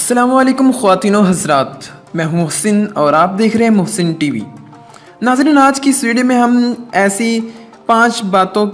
अस्सलाम वालेकुम ख्वातीन व हज़रात, मैं हूँ मोहसिन और आप देख रहे हैं मोहसिन टीवी। नाज़रीन, आज की इस वीडियो में हम ऐसी 5 बातों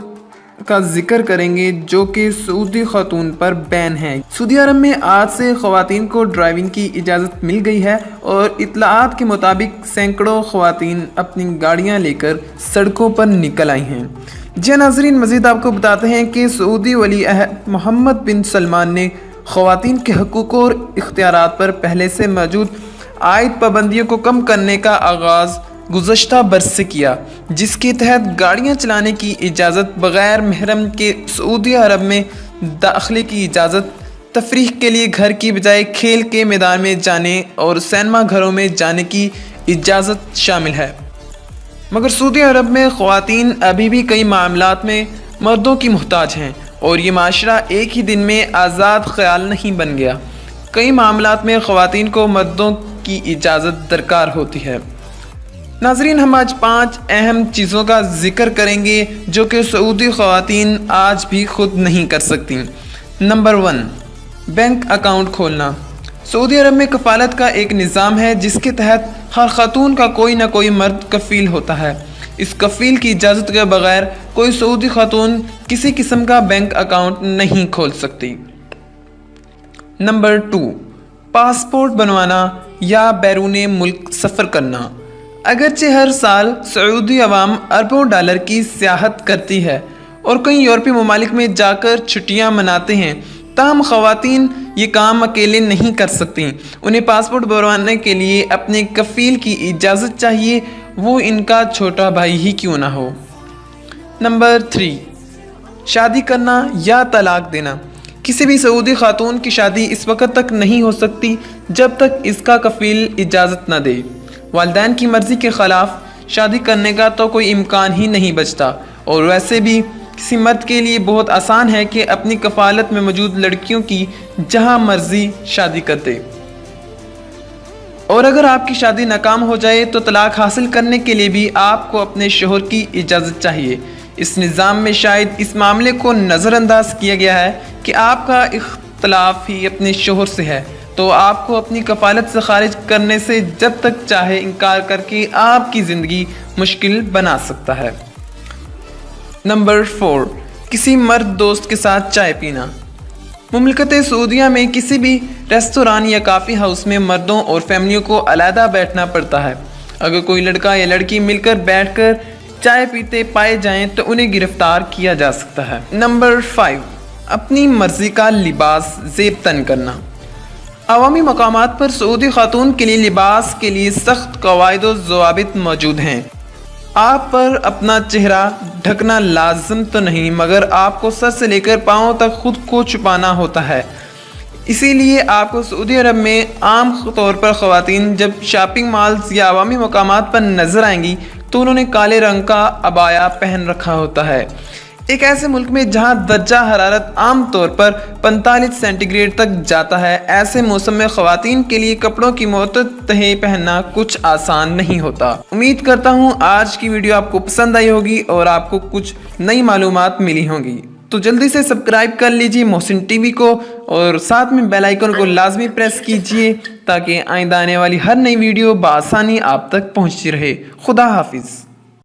का जिक्र करेंगे जो कि सऊदी खातून पर बैन है। सऊदी अरब में आज से ख़वातीन को ड्राइविंग की इजाज़त मिल गई है और इत्तलाआत के मुताबिक सैकड़ों ख़वातीन अपनी गाड़ियाँ लेकर सड़कों पर निकल आई हैं। जी नाज़रीन, मज़ीद आपको बताते हैं कि सऊदी वली अहद मोहम्मद बिन सलमान ने ख़वातीन के हकूक़ और इख्तियारात पर पहले से मौजूद आयद पाबंदियों को कम करने का आगाज़ गुज़श्ता बरस से किया, जिसके तहत गाड़ियाँ चलाने की इजाज़त बग़ैर महरम के सऊदी अरब में दाखिले की इजाज़त, तफरीह के लिए घर की बजाय खेल के मैदान में जाने और सिनेमा घरों में जाने की इजाज़त शामिल है। मगर सऊदी अरब में ख़वातीन अभी भी कई मामलात में मर्दों की मुहताज हैं और ये माशरा एक ही दिन में आज़ाद ख़याल नहीं बन गया। कई मामलात में ख़वातीन को मर्दों की इजाज़त दरकार होती है। नाज़रीन, हम आज 5 अहम चीज़ों का जिक्र करेंगे जो कि सऊदी ख़वातीन आज भी खुद नहीं कर सकती। नंबर 1, बैंक अकाउंट खोलना। सऊदी अरब में कफ़ालत का एक निज़ाम है जिसके तहत हर खातून का कोई ना कोई मर्द कफ़ील होता है। इस कफ़ील की इजाज़त के बगैर कोई सऊदी खातून किसी किस्म का बैंक अकाउंट नहीं खोल सकती। नंबर 2, पासपोर्ट बनवाना या बैरून मुल्क सफ़र करना। अगरचे हर साल सऊदी अवाम अरबों डॉलर की सियाहत करती है और कई यूरोपीय ममालिक में जाकर छुट्टियां मनाते हैं, ताहम ख़वातीन ये काम अकेले नहीं कर सकती। उन्हें पासपोर्ट बनवाने के लिए अपने कफ़ील की इजाज़त चाहिए, वो इनका छोटा भाई ही क्यों ना हो। नंबर 3, शादी करना या तलाक देना। किसी भी सऊदी खातून की शादी इस वक्त तक नहीं हो सकती जब तक इसका कफ़ील इजाज़त न दे। वालिदैन की मर्ज़ी के ख़िलाफ़ शादी करने का तो कोई इम्कान ही नहीं बचता और वैसे भी किसी मर्द के लिए बहुत आसान है कि अपनी कफ़ालत में मौजूद लड़कियों की जहां मर्ज़ी शादी कर दे। और अगर आपकी शादी नाकाम हो जाए तो तलाक हासिल करने के लिए भी आपको अपने शोहर की इजाज़त चाहिए। इस निज़ाम में शायद इस मामले को नज़रअंदाज किया गया है कि आपका इख्तलाफ ही अपने शोहर से है, तो आपको अपनी कफ़ालत से खारिज करने से जब तक चाहे इनकार करके आपकी ज़िंदगी मुश्किल बना सकता है। नंबर 4, किसी मर्द दोस्त के साथ चाय पीना। मुमलकत सऊदिया में किसी भी रेस्तोरां या काफ़ी हाउस में मर्दों और फैमिलियों को अलहदा बैठना पड़ता है। अगर कोई लड़का या लड़की मिलकर बैठकर चाय पीते पाए जाएं तो उन्हें गिरफ्तार किया जा सकता है। नंबर 5, अपनी मर्ज़ी का लिबास ज़ेब तन करना। अवामी मकामात पर सऊदी खातून के लिए लिबास के लिए सख्त कवायद व ज़वाबित मौजूद हैं। आप पर अपना चेहरा ढकना लाजम तो नहीं, मगर आपको सर से लेकर पाँव तक खुद को छुपाना होता है। इसीलिए आपको सऊदी अरब में आम तौर पर ख़वातीन जब शॉपिंग मॉल्स या अवामी मकामात पर नज़र आएंगी तो उन्होंने काले रंग का अबाया पहन रखा होता है। एक ऐसे मुल्क में जहां दर्जा हरारत आम तौर पर 45 सेंटीग्रेड तक जाता है, ऐसे मौसम में ख़वातीन के लिए कपड़ों की मोहतत तह पहनना कुछ आसान नहीं होता। उम्मीद करता हूं आज की वीडियो आपको पसंद आई होगी और आपको कुछ नई मालूमात मिली होंगी। तो जल्दी से सब्सक्राइब कर लीजिए मोहसिन टीवी को और साथ में बेल आइकन को लाजमी प्रेस कीजिए ताकि आइंदा आने वाली हर नई वीडियो बआसानी आप तक पहुँचती रहे। खुदा हाफिज़।